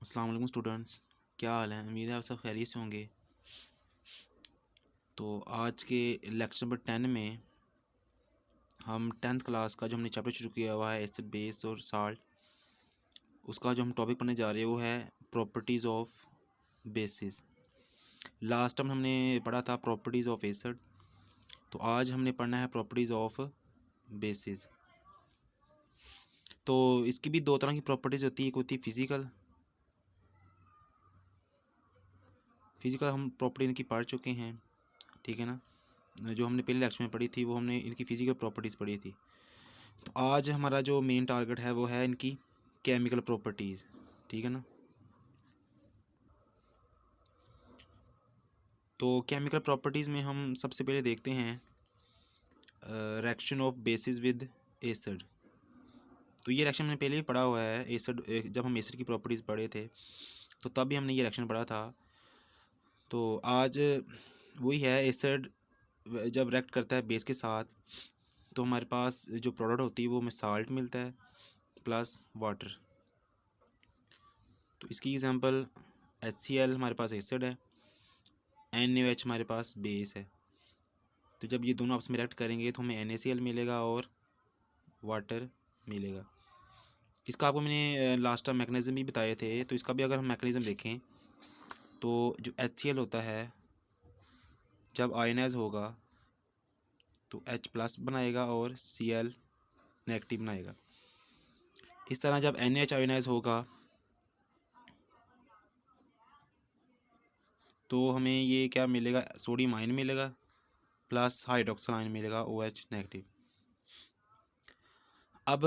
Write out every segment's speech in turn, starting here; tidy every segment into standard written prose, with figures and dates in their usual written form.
अस्सलाम वालेकुम स्टूडेंट्स, क्या हाल है। उम्मीद है आप सब खैरियत से होंगे। तो आज के लेक्चर नंबर 10 में हम 10th क्लास का जो हमने चैप्टर शुरू किया हुआ है एसिड बेस और साल्ट, उसका जो हम टॉपिक पढ़ने जा रहे हैं वो है properties of basis. Last time हमने पढ़ा था प्रॉपर्टीज़ ऑफ एसिड, तो आज हमने पढ़ना है प्रॉपर्टीज़ ऑफ बेसिस। तो इसकी भी दो तरह की प्रॉपर्टीज़ होती है, एक होती है फिज़िकल हम प्रॉपर्टी इनकी पढ़ चुके हैं, ठीक है ना। जो हमने पहले लेक्चर में पढ़ी थी वो हमने इनकी फ़िज़िकल प्रॉपर्टीज़ पढ़ी थी। तो आज हमारा जो मेन टारगेट है वो है इनकी केमिकल प्रॉपर्टीज़, ठीक है ना। तो केमिकल प्रॉपर्टीज़ में हम सबसे पहले देखते हैं reaction of basis with acid. तो ये रिएक्शन हमने पहले ही पढ़ा हुआ है, एसिड जब हम एसिड की प्रॉपर्टीज़ पढ़े थे तो तब भी हमने ये रिएक्शन पढ़ा था। तो आज वही है, एसिड जब रिएक्ट करता है बेस के साथ तो हमारे पास जो प्रोडक्ट होती है वो हमें साल्ट मिलता है प्लस वाटर। तो इसकी एग्जांपल HCl हमारे पास एसिड है, NaOH हमारे पास बेस है। तो जब ये दोनों आपस में रिएक्ट करेंगे तो हमें NaCl मिलेगा और वाटर मिलेगा। इसका आपको मैंने लास्ट टाइम मैकेनिज़्म भी बताए थे, तो इसका भी अगर हम मैकेनिज़्म देखें तो जो HCl होता है जब आयनाइज होगा तो H प्लस बनाएगा और Cl नेगेटिव बनाएगा। इस तरह जब NaH आयनाइज होगा तो हमें ये क्या मिलेगा, सोडियम आयन मिलेगा प्लस हाइड्रोक्सिल आयन मिलेगा OH नेगेटिव। अब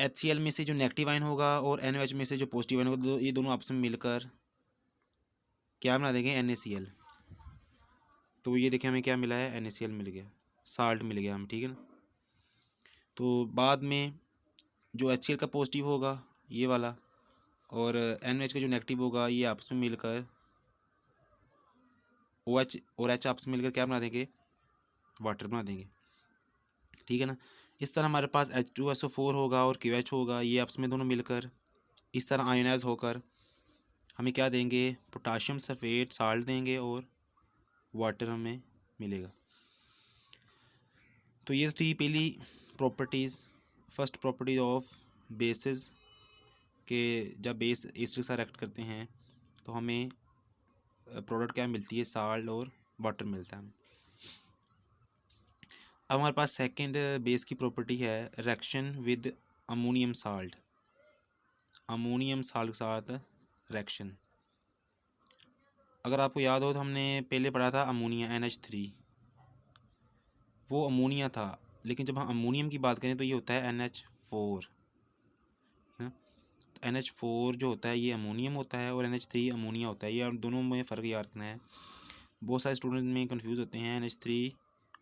HCl में से जो नेगेटिव आयन होगा और NaOH में से जो पॉजिटिव आयन होगा, ये दोनों आपस में मिलकर क्या बना देंगे, NaCl। तो ये देखिए हमें क्या मिला है, NaCl मिल गया, साल्ट मिल गया हमें, ठीक है ना। तो बाद में जो HCl का पॉजिटिव होगा ये वाला और NaOH का जो नेगेटिव होगा ये आपस में मिलकर OH और H आपस में मिलकर क्या बना देंगे, वाटर बना देंगे, ठीक है ना। इस तरह हमारे पास H2SO4 होगा और QH होगा, ये आपस में दोनों मिलकर इस तरह आयनाइज होकर हमें क्या देंगे, पोटाशियम सल्फेट साल्ट देंगे और वाटर हमें मिलेगा। तो ये थी पहली properties, first properties of basis के जब बेस एसिड के साथ रिएक्ट करते हैं तो हमें प्रोडक्ट क्या मिलती है, साल्ट और वाटर मिलता है। अब हमारे पास सेकंड बेस की प्रॉपर्टी है reaction with ammonium salt. Ammonium salt के साथ रिएक्शन, अगर आपको याद हो तो हमने पहले पढ़ा था अमोनिया NH3, वो अमोनिया था, लेकिन जब हम अमोनियम की बात करें तो ये होता है NH4 है। तो NH4 जो होता है ये अमोनियम होता है और NH3 अमोनिया होता है। ये दोनों में फ़र्क याद रखना है, बहुत सारे स्टूडेंट में कंफ्यूज होते हैं NH3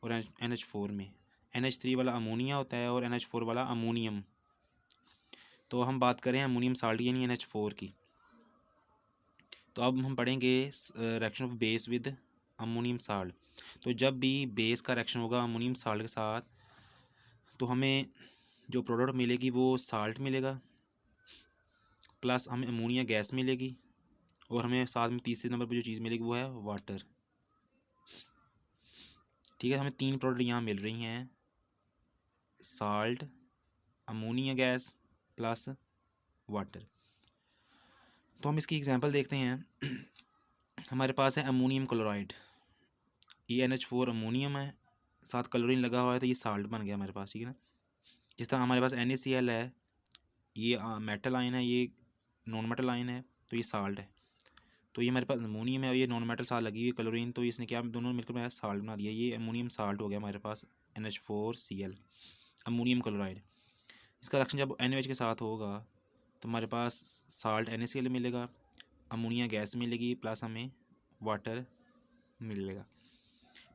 और NH4 में। NH3 वाला अमोनिया होता है और NH4 वाला अमोनियम। तो हम बात करें अमोनियम साल्ट यानी NH4 की, तो अब हम पढ़ेंगे reaction of base with ammonium salt. तो जब भी बेस का रिएक्शन होगा अमोनियम साल्ट के साथ तो हमें जो प्रोडक्ट मिलेगी वो साल्ट मिलेगा प्लस हमें अमोनिया गैस मिलेगी और हमें साथ में तीसरे नंबर पर जो चीज़ मिलेगी वो है वाटर, ठीक है। हमें तीन प्रोडक्ट यहाँ मिल रही हैं, salt, ammonia gas plus water. तो हम इसकी एग्जांपल देखते हैं। हमारे पास है अमोनियम क्लोराइड, ये NH4 अमोनियम है, साथ क्लोरीन लगा हुआ है तो ये साल्ट बन गया हमारे पास, ठीक है ना। जिस तरह हमारे पास NaCl है, ये मेटल आयन है, ये नॉन मेटल आयन है, तो ये साल्ट है। तो ये हमारे पास अमोनियम है और ये नॉन मेटल साथ लगी हुई क्लोरीन, तो इसने क्या दोनों मिलकर मेरा साल्ट बना दिया, ये अमोनियम साल्ट हो गया हमारे पास NH4Cl अमोनियम क्लोराइड। इसका रिएक्शन जब NaOH के साथ होगा तो हमारे पास साल्ट NaCl मिलेगा, अमोनिया गैस मिलेगी प्लस हमें वाटर मिलेगा।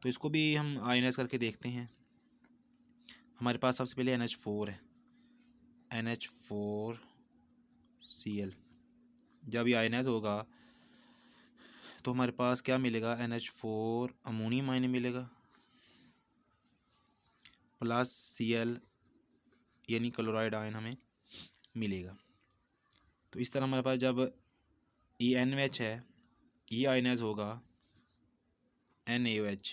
तो इसको भी हम आयनाइज करके देखते हैं। हमारे पास सबसे पहले NH4 है, NH4Cl जब ये आयनाइज होगा तो हमारे पास क्या मिलेगा, NH4 अमोनियम आयन मिलेगा प्लस Cl यानी क्लोराइड आयन हमें मिलेगा। तो इस तरह हमारे पास जब ये NaOH है, ये आयनाइज होगा NaOH,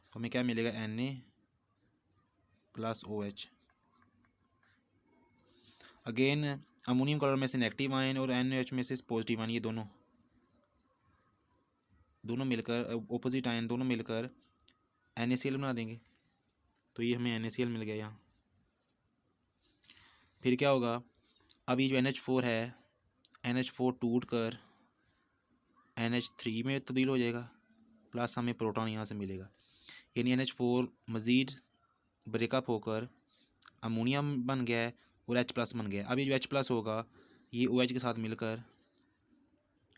तो हमें क्या मिलेगा Na plus OH। Again ammonium chloride में से नेगेटिव आयन और NaOH में से पॉजिटिव आयन, ये दोनों मिलकर ऑपोजिट आयन दोनों मिलकर NaCl बना देंगे। तो ये हमें NaCl मिल गया यहाँ। फिर क्या होगा, अब ये जो NH4 है, NH4 टूट कर NH3 में तब्दील हो जाएगा, प्लस हमें प्रोटॉन यहाँ से मिलेगा, यानी NH4 मज़ीद ब्रेकअप होकर अमोनियम बन गया है और H+ बन गया है। अब ये जो H+ होगा ये OH के साथ मिलकर,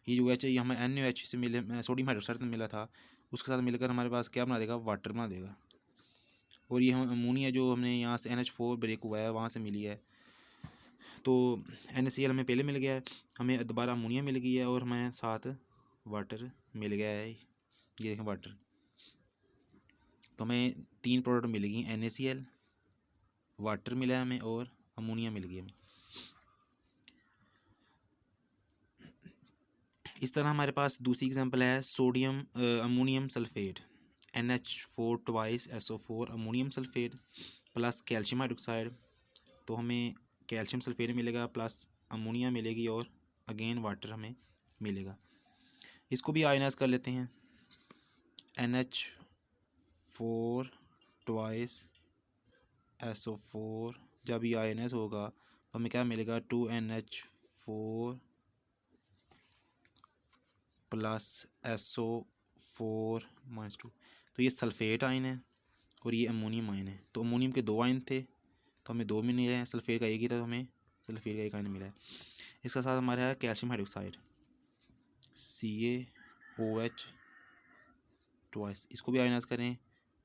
ये जो OH ये हमें NaOH से मिले, सोडियम हाइड्रोक्साइड में मिला था, उसके साथ मिलकर हमारे पास क्या बना देगा, वाटर बना देगा। और ये हम अमोनिया जो हमने यहाँ से NH4 ब्रेक हुआ है वहाँ से मिली है, तो NaCl हमें पहले मिल गया है, हमें दोबारा अमोनिया मिल गई है और हमें साथ वाटर मिल गया है, ये देखें वाटर। तो हमें 3 प्रोडक्ट मिल गई, NaCl, वाटर मिला है हमें और अमोनिया मिल गई हमें। इस तरह हमारे पास दूसरी एग्जांपल है sodium ammonium sulphate, NH4 twice SO4 ammonium sulphate plus calcium hydroxide. तो हमें कैल्शियम सल्फेट मिलेगा प्लस अमोनिया मिलेगी और अगेन वाटर हमें मिलेगा। इसको भी आयनाइज कर लेते हैं, NH4 ट्वाइस SO4, जब ये आयनाइज होगा तो हमें क्या मिलेगा, 2NH4 प्लस SO4 माइनस 2। तो ये सल्फेट आयन है और ये अमोनियम आयन है। तो अमोनियम के 2 आयन थे तो हमें 2 मिले हैं, सल्फेट का एक ही था तो हमें सल्फेट का एक आयन मिला है। इसका साथ हमारा है कैल्शियम हाइड्रोक्साइड CaOH ट्वाइस, इसको भी आयनाइज करें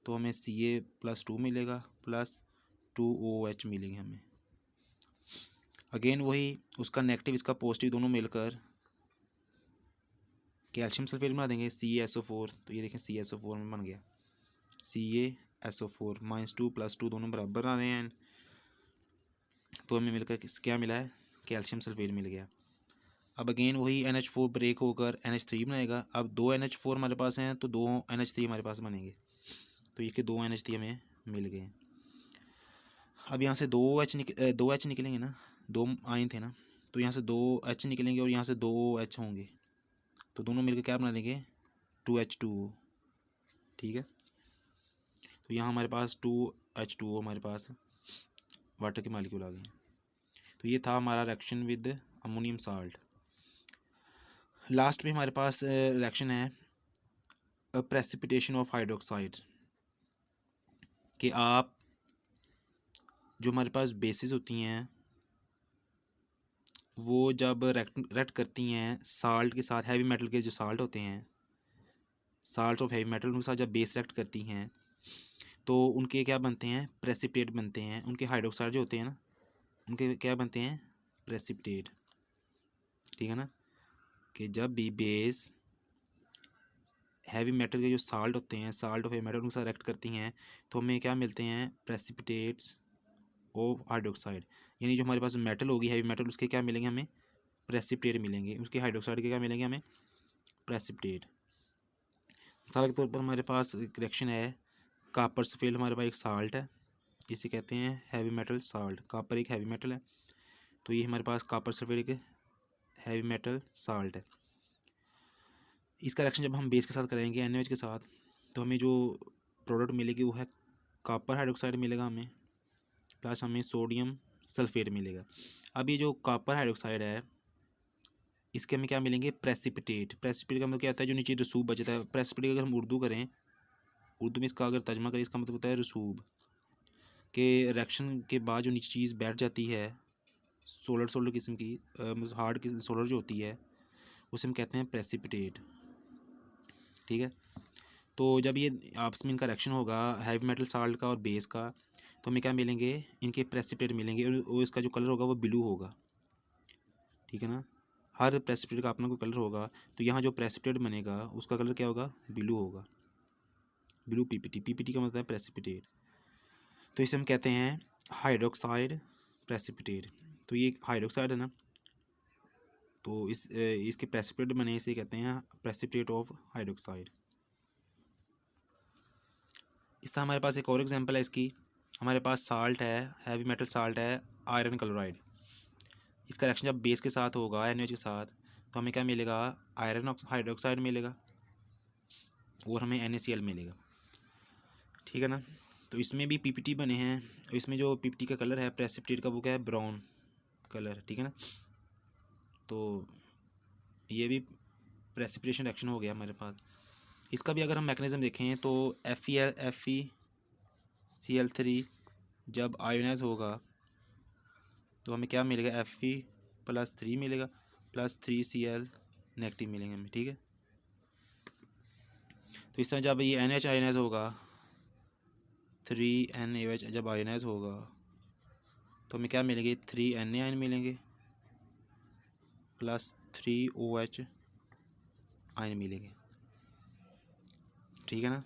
तो हमें Ca+2 मिलेगा प्लस 2OH मिलेंगे हमें। अगेन वही उसका नेगेटिव इसका पॉजिटिव दोनों मिलकर कैल्शियम सल्फेट बना देंगे CaSO4। तो ये देखें CaSO4 में बन गया, CaSO4 -2 +2 दोनों बराबर आ रहे हैं, तो हमें मिलकर क्या मिला है, कैल्शियम सल्फेट मिल गया। अब अगेन वही NH4 ब्रेक होकर NH3 बनाएगा। अब 2 NH4 हमारे पास हैं तो 2 NH3 हमारे पास बनेंगे, तो ये कि 2 NH3 हमें मिल गए। अब यहाँ से 2 H निकलेंगे ना, 2 आयन थे ना, तो यहाँ से 2 H निकलेंगे और यहाँ से 2 H होंगे, तो दोनों मिलकर क्या बना देंगे, 2H2O। ठीक है, तो यहाँ हमारे पास 2H2O हमारे पास वाटर के मालिक्यूल आ गए हैं। तो ये था हमारा reaction with ammonium salt. Last में हमारे पास रिएक्शन है प्रेसिपिटेशन ऑफ हाइड्रोक्साइड, कि आप जो हमारे पास बेसिस होती हैं वो जब रिएक्ट करती हैं साल्ट के साथ, हैवी मेटल के जो साल्ट होते हैं, साल्ट ऑफ हैवी मेटल, उनके साथ जब बेस रिएक्ट करती हैं तो उनके क्या बनते हैं, प्रेसिपिटेट बनते हैं। उनके हाइड्रोक्साइड जो होते हैं ना, उनके क्या बनते हैं, प्रेसिपिटेट। ठीक है ना, कि जब भी बेस हैवी मेटल के जो साल्ट होते हैं, साल्ट ऑफ हैवी मेटल, उनके साथ रिएक्ट करती हैं तो हमें क्या मिलते हैं, प्रेसिपिटेट्स ऑफ हाइड्रोक्साइड। यानी जो हमारे पास मेटल होगी हैवी मेटल, उसके क्या मिलेंगे हमें, प्रेसिपिटेट मिलेंगे, उसके हाइड्रोक्साइड के क्या मिलेंगे हमें, प्रेसिपिटेट। मिसाल के तौर पर हमारे पास रिएक्शन है कापर सल्फेट, हमारे पास एक साल्ट है, इसे कहते हैं हैवी मेटल साल्ट। कापर एक हैवी मेटल है, तो ये हमारे पास कापर सल्फेट एक हैवी मेटल साल्ट है। इसका रिएक्शन जब हम बेस के साथ करेंगे NaOH के साथ, तो हमें जो प्रोडक्ट मिलेगी वो है कापर हाइड्रोक्साइड मिलेगा हमें, प्लस हमें सोडियम सल्फेट मिलेगा। अब ये जो कापर हाइड्रोक्साइड है इसके हमें क्या मिलेंगे, प्रेसिपिटेट। प्रेसिपिटेट का मतलब क्या होता है, जो नीचे रसूब बचता है। प्रेसिपिटेट अगर हम उर्दू करें, उर्दू में इसका अगर तर्जमा करें, इसका मतलब होता है रसूब, के रिएक्शन के बाद जो नीचे चीज़ बैठ जाती है, सोलर किस्म की, हार्ड की सोलर जो होती है, उसे हम कहते हैं प्रेसिपिटेट। ठीक है, तो जब ये आपस में इनका रिएक्शन होगा हैवी मेटल साल्ट का और बेस का, तो हमें क्या मिलेंगे, इनके प्रेसिपिटेट मिलेंगे और इसका जो कलर होगा वो ब्लू होगा। ठीक है ना, हर प्रेसिपिटेट का अपना कोई कलर होगा, तो यहाँ जो प्रेसिपिटेट बनेगा उसका कलर क्या होगा, ब्लू होगा, ब्लू पीपीटी का मतलब है प्रेसिपिटेट। तो इसे हम कहते हैं हाइड्रोक्साइड प्रेसिपिटेट। तो ये हाइड्रोक्साइड है ना, तो इसके प्रेसिपिटेट बने, इसे कहते हैं प्रेसिपिटेट ऑफ हाइड्रोक्साइड। इस तरह हमारे पास एक और एग्जांपल है इसकी। हमारे पास साल्ट है, हैवी मेटल साल्ट है आयरन क्लोराइड। इसका रिएक्शन जब बेस के साथ होगा NaOH के साथ, तो हमें क्या मिलेगा, आयरन हाइड्रोक्साइड मिलेगा और हमें NaCl मिलेगा, ठीक है ना। तो इसमें भी PPT बने हैं, और इसमें जो PPT का कलर है प्रेसिपिटेट का वो क्या है, ब्राउन कलर, ठीक है ना। तो ये भी प्रेसिपिटेशन रिएक्शन हो गया हमारे पास। इसका भी अगर हम मैकेनिज्म देखें तो FeCl3 जब आयोनाइज होगा तो हमें क्या मिलेगा, Fe+3 मिलेगा प्लस 3Cl नेगेटिव मिलेंगे हमें, ठीक है। तो इस तरह जब ये NH आयोनाइज होगा, 3NaOH जब आयोनाइज होगा तो हमें क्या मिलेंगे, 3Na आयन मिलेंगे प्लस 3OH आयन मिलेंगे, ठीक है ना।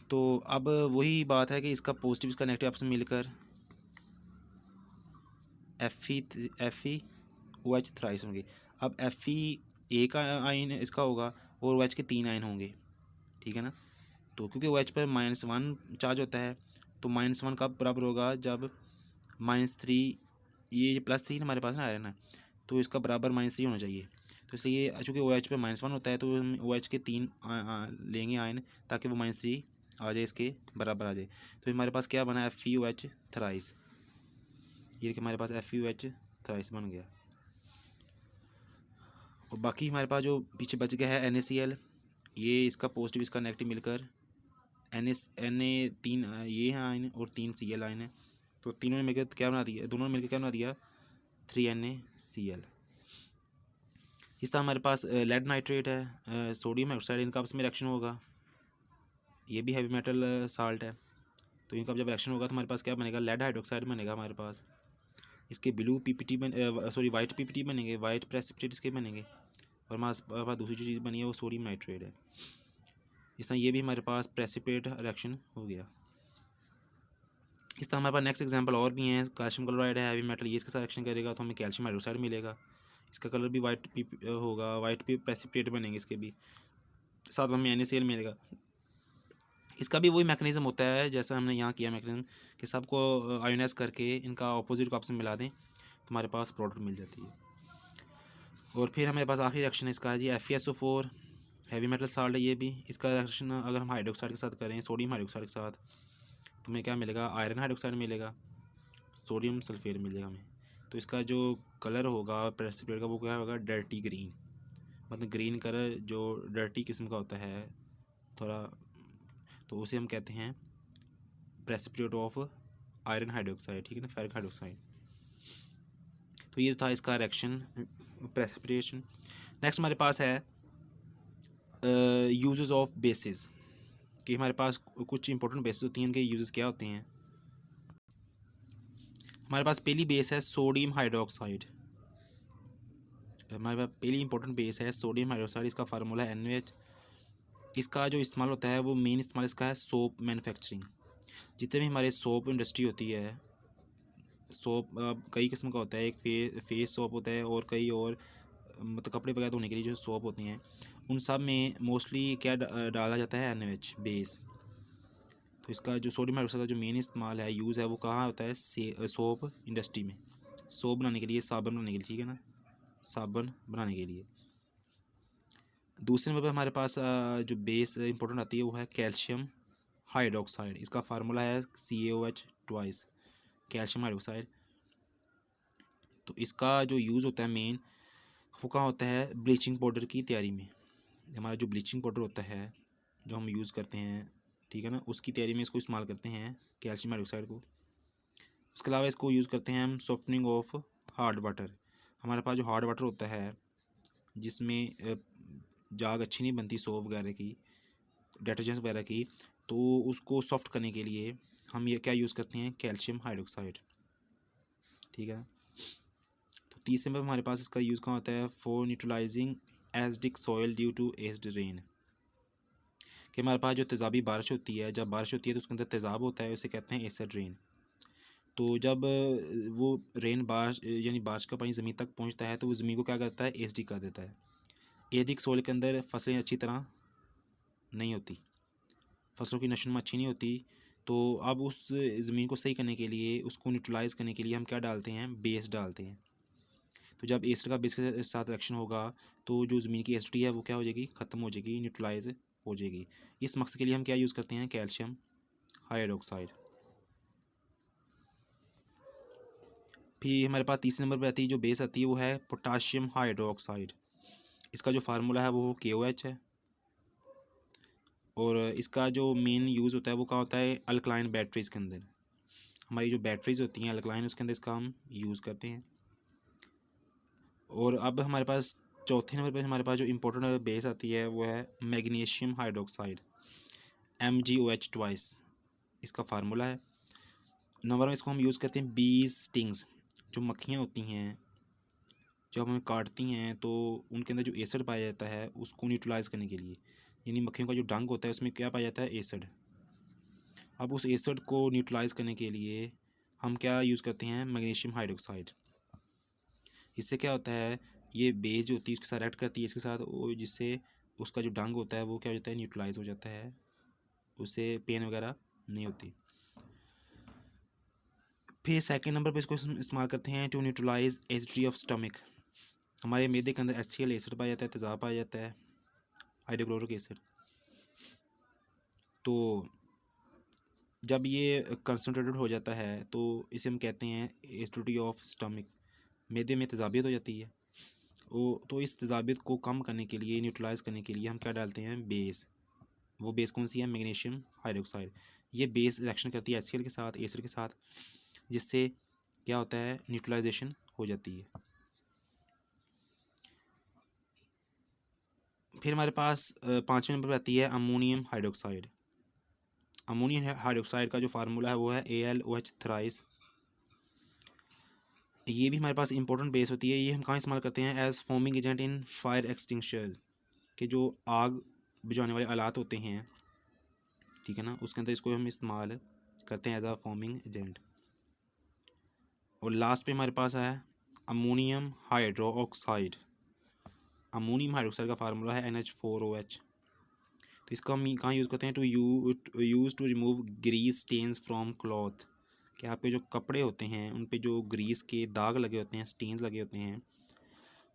तो अब वही बात है कि इसका पॉजिटिव इसका नेगेटिव आपस में मिलकर FeOH थ्राइस होंगे। अब Fe एक आयन इसका होगा और OH के 3 आयन होंगे, ठीक है ना। तो क्योंकि OH पर -1 चार्ज होता है, तो -1 कब बराबर होगा, जब -3, ये +3 हमारे पास ना आयरन है, तो इसका बराबर -3 होना चाहिए। तो इसलिए चूँकि OH पे -1 होता है तो हम OH के 3 लेंगे आयन, ताकि वो -3 आ जाए, इसके बराबर आ जाए। तो हमारे पास क्या बना, FeOH थ्राइस। ये देखिए हमारे पास FeOH थ्राइस बन गया। और बाकी हमारे पास जो पीछे बच गया है NaCl, ये इसका पॉजिटिव इसका नेगेटिव मिलकर Na3 ये है आयन और 3 Cl आयन है, तो तीनों ने मिलकर क्या बना दिया, दोनों ने मिलकर क्या बना दिया, 3NaCl। इस तरह हमारे पास लेड नाइट्रेट है, सोडियम हाइड्रोक्साइड, इनका आपस में रिएक्शन होगा। ये भी हैवी मेटल साल्ट है, तो इनका जब रिएक्शन होगा तो हमारे पास क्या बनेगा, लेड हाइड्रोक्साइड बनेगा हमारे पास। इसके ब्लू PPT वाइट PPT बनेंगे, वाइट प्रेसिपिटेट इसके बनेंगे। और हमारे पास दूसरी जो चीज़ बनी है वो सोडियम नाइट्रेट है। इस तरह ये भी हमारे पास प्रेसिपिटेट रिएक्शन हो गया। इस तरह हमारे पास नेक्स्ट एग्जांपल और भी हैं। कैल्शियम क्लोराइड है हैवी मेटल, ये इसके साथ रिएक्शन करेगा तो हमें कैल्शियम हाइड्रोक्साइड मिलेगा। इसका कलर भी वाइट होगा, वाइट प्रेसिपिटेट बनेंगे इसके भी, साथ में हमें NaCl मिलेगा। इसका भी वही मैकेनिज्म होता है जैसा हमने यहाँ किया मैकेनिज्म, कि सबको आयोनाइज करके इनका ऑपोजिट को आपस में मिला दें तो हमारे पास प्रोडक्ट मिल जाती है। और फिर हमारे पास आखिरी रिएक्शन है इसका जी, FeSO4 हैवी मेटल साल्ट है ये भी। इसका रिएक्शन अगर हम हाइड्रोक्साइड के साथ करें, सोडियम हाइड्रोक्साइड के साथ, तो हमें क्या मिलेगा, आयरन हाइड्रोक्साइड मिलेगा, सोडियम सल्फेट मिलेगा हमें। तो इसका जो कलर होगा प्रेसिपिटेट का वो क्या होगा, डर्टी ग्रीन, मतलब ग्रीन कलर जो डर्टी किस्म का होता है थोड़ा, तो उसे हम कहते हैं प्रेसिपिटेट ऑफ आयरन हाइड्रोक्साइड, ठीक है ना, फेरिक हाइड्रोक्साइड। तो ये था इसका रिएक्शन प्रेसिपिटेशन। नेक्स्ट हमारे पास है यूजेस ऑफ बेसिस, कि हमारे पास कुछ इंपॉर्टेंट बेसिस होती हैं, उनके यूजेस क्या होते हैं। हमारे पास पहली बेस है सोडियम हाइड्रोक्साइड। हमारे पास पहली इंपॉर्टेंट बेस है सोडियम हाइड्रोक्साइड, इसका फार्मूला है NaOH। इसका जो इस्तेमाल होता है वो मेन इस्तेमाल इसका है सोप मैन्युफैक्चरिंग। जितने भी हमारे सोप इंडस्ट्री होती है, सोप कई किस्म का होता है, एक फेस सोप होता है और कई और मतलब कपड़े वगैरह धोने के लिए जो सोप होती हैं, उन सब में मोस्टली क्या डाला जाता है, NaOH बेस। तो इसका जो सोडियम हाइड्रोक्साइड का जो मेन इस्तेमाल है, यूज़ है, वो कहाँ होता है, सोप इंडस्ट्री में, सोप बनाने के लिए, साबुन बनाने के लिए, ठीक है ना, साबुन बनाने के लिए। दूसरे नंबर पर हमारे पास जो बेस इंपॉर्टेंट आती है वो है कैल्शियम हाइड्रोक्साइड। इसका फार्मूला है CaOH ट्वाइस, कैल्शियम हाइड्रोक्साइड। तो इसका जो यूज़ होता है मेन, वो कहाँ होता है, ब्लीचिंग पाउडर की तैयारी में। हमारा जो ब्लीचिंग पाउडर होता है जो हम यूज़ करते हैं, ठीक है ना, उसकी तैयारी में इसको इस्तेमाल करते हैं कैल्शियम हाइड्रोक्साइड को। उसके अलावा इसको यूज़ करते हैं हम सॉफ्टनिंग ऑफ हार्ड वाटर। हमारे पास जो हार्ड वाटर होता है जिसमें जाग अच्छी नहीं बनती सोप वगैरह की, डिटर्जेंट्स वगैरह की, तो उसको सॉफ्ट करने के लिए हम ये क्या यूज़ करते हैं, कैल्शियम हाइड्रोक्साइड, ठीक है। तो तीसरे में हमारे पास इसका यूज़ कहाँ होता है, for neutralising acidic soil due to acid rain. कि हमारे पास जो तेज़ाबी बारिश होती है, जब बारिश होती है तो उसके अंदर तेज़ाब होता है, उसे कहते हैं एसिड रेन। तो जब वो रेन बारिश यानी बारिश का पानी ज़मीन तक पहुंचता है तो वो ज़मीन को क्या करता है, एसिडिक कर देता है। एसिडिक सोइल के अंदर फसलें अच्छी तरह नहीं होती, फसलों की नशोनुमा अच्छी नहीं होती। तो अब उस ज़मीन को सही करने के लिए, उसको न्यूट्रलाइज़ करने के लिए हम क्या डालते हैं, बेस डालते हैं। तो जब एसिड का बेस के साथ रिएक्शन होगा तो जो ज़मीन की एसिडिटी है वो क्या हो जाएगी, ख़त्म हो जाएगी, न्यूट्रलाइज हो जाएगी। इस मकसद के लिए हम क्या यूज़ करते हैं, कैल्शियम हाइड्रोक्साइड। फिर हमारे पास तीसरे नंबर पर आती है जो बेस आती है वो है पोटाशियम हाइड्रोक्साइड। इसका जो फार्मूला है वो KOH है। और इसका जो मेन यूज़ होता है वो क्या होता है, अल्कलाइन बैटरीज़ के अंदर। हमारी जो बैटरीज़ होती हैं अल्कलाइन, उसके अंदर इसका हम यूज़ करते हैं। और अब हमारे पास चौथे नंबर पर हमारे पास जो इम्पोर्टेंट बेस आती है वो है मैग्नीशियम हाइड्रोक्साइड, MgOH ट्वाइस इसका फार्मूला है। नंबर में इसको हम यूज़ करते हैं बीज स्टिंग्स। जो मक्खियाँ होती हैं जब हमें काटती हैं तो उनके अंदर जो एसिड पाया जाता है उसको न्यूट्रलाइज़ करने के लिए, यानी मक्खियों का जो डंक होता है उसमें क्या पाया जाता है, एसिड। अब उस एसिड को न्यूट्रलाइज़ करने के लिए हम क्या यूज़ करते हैं, मैग्नीशियम हाइड्रोक्साइड। इससे क्या होता है, ये बेस जो होती है उसके साथ रिएक्ट करती है इसके साथ, जिससे उसका जो डंक होता है वो क्या हो जाता है, न्यूट्रलाइज़ हो जाता है, उससे पेन वगैरह नहीं होती। फिर सेकंड नंबर पे इसको इस्तेमाल करते हैं to neutralise acidity of stomach. हमारे मैदे के अंदर HCl एसिड पाया जाता है, तेज़ाब पाया जाता है, हाइड्रोक्लोरिक एसिड। तो जब ये कंसनट्रेटेड हो जाता है तो इसे हम कहते हैं एसिडिटी ऑफ स्टमक, मैदे में तेज़ाबियत हो जाती है। तो इस तेज़ाबियत को कम करने के लिए, न्यूट्रलाइज़ करने के लिए हम क्या डालते हैं, बेस। वो बेस कौन सी है, मैग्नीशियम हाइड्रोक्साइड। ये बेस रिएक्शन करती है HCl के साथ, एसिड के साथ, जिससे क्या होता है, न्यूट्रलाइजेशन हो जाती है। फिर हमारे पास पाँचवें नंबर पर आती है अमोनियम हाइड्रोक्साइड। अमोनियम हाइड्रोक्साइड का जो फार्मूला है वो है AlOH थ्राइस। ये भी हमारे पास इंपॉर्टेंट बेस होती है। ये हम कहाँ इस्तेमाल करते हैं, as forming agent in fire extinguisher, के जो आग बुझाने वाले आलात होते हैं, ठीक है ना, उसके अंदर इसको हम इस्तेमाल करते हैं एज अ फॉर्मिंग एजेंट। और लास्ट पे हमारे पास है अमोनियम हाइड्रोक्साइड। अमोनियम हाइड्रोक्साइड का फार्मूला है NH4OH। तो इसका हम कहाँ यूज़ करते हैं, use to remove grease stains from cloth, कि आपके जो कपड़े होते हैं उन पे जो ग्रीस के दाग लगे होते हैं, स्टेन्स लगे होते हैं,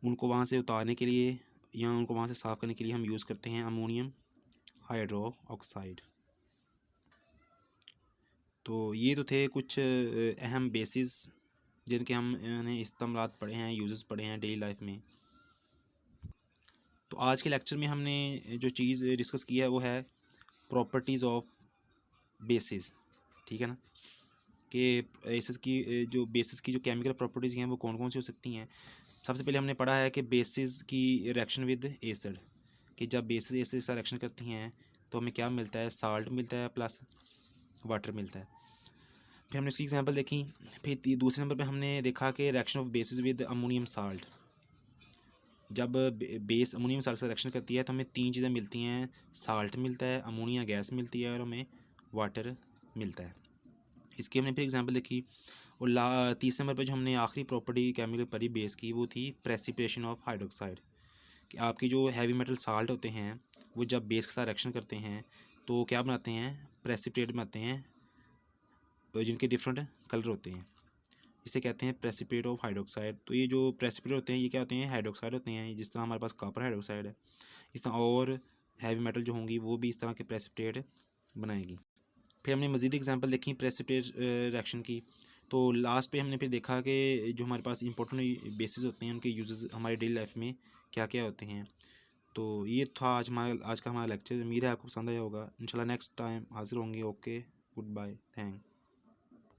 उनको वहाँ से उतारने के लिए या उनको वहाँ से साफ़ करने के लिए हम यूज़ करते हैं अमोनियम हाइड्रोक्साइड। तो ये तो थे कुछ अहम बेसिस जिनके हमने इस्तेमालात पढ़े हैं, यूज़ेस पढ़े हैं डेली लाइफ में। तो आज के लेक्चर में हमने जो चीज़ डिस्कस की है वो है प्रॉपर्टीज़ ऑफ बेसिस, ठीक है ना, कि बेसिस की जो केमिकल प्रॉपर्टीज़ हैं वो कौन कौन सी हो सकती हैं। सबसे पहले हमने पढ़ा है कि बेसिस की रिएक्शन विद एसिड, कि जब बेसिस एसिड के साथ रिएक्शन करती हैं तो हमें क्या मिलता है, साल्ट मिलता है प्लस वाटर मिलता है। फिर हमने इसकी एग्जांपल देखी। फिर दूसरे नंबर पे हमने देखा कि reaction of basis with ammonium salt, जब बेस अमोनियम साल्ट से रिएक्शन करती है तो हमें तीन चीज़ें मिलती हैं, साल्ट मिलता है, अमोनिया गैस मिलती है और हमें वाटर मिलता है। इसकी हमने फिर एग्जांपल देखी। और तीसरे नंबर पर जो हमने आखिरी प्रॉपर्टी केमिकल पढ़ी बेस की वो थी प्रेसिपिटेशन ऑफ हाइड्रोक्साइड, कि आपकी जो हैवी मेटल साल्ट होते हैं वो जब बेस के साथ रिएक्शन करते हैं तो क्या बनाते हैं, प्रेसिपिटेट बनाते हैं, जिनके डिफरेंट कलर होते हैं। इसे कहते हैं प्रेसिपिटेट ऑफ हाइड्रोक्साइड। तो ये जो प्रेसिपिटेट होते हैं ये क्या होते हैं, हाइड्रोक्साइड होते हैं। जिस तरह हमारे पास कॉपर हाइड्रोक्साइड है, इस तरह और हैवी मेटल जो होंगी वो भी इस तरह के प्रेसिपिटेट बनाएगी। फिर हमने मज़ीद एग्जांपल देखी प्रेसिपिटेट रिएक्शन की। तो लास्ट पे हमने फिर देखा कि जो हमारे पास इंपॉर्टेंट बेसिस होते हैं उनके यूजेस हमारे डेली लाइफ में क्या क्या होते हैं। तो ये था आज का हमारा लेक्चर। उम्मीद है आपको पसंद आया होगा। इंशाल्लाह नेक्स्ट टाइम हाजिर होंगे। Okay, goodbye, thank.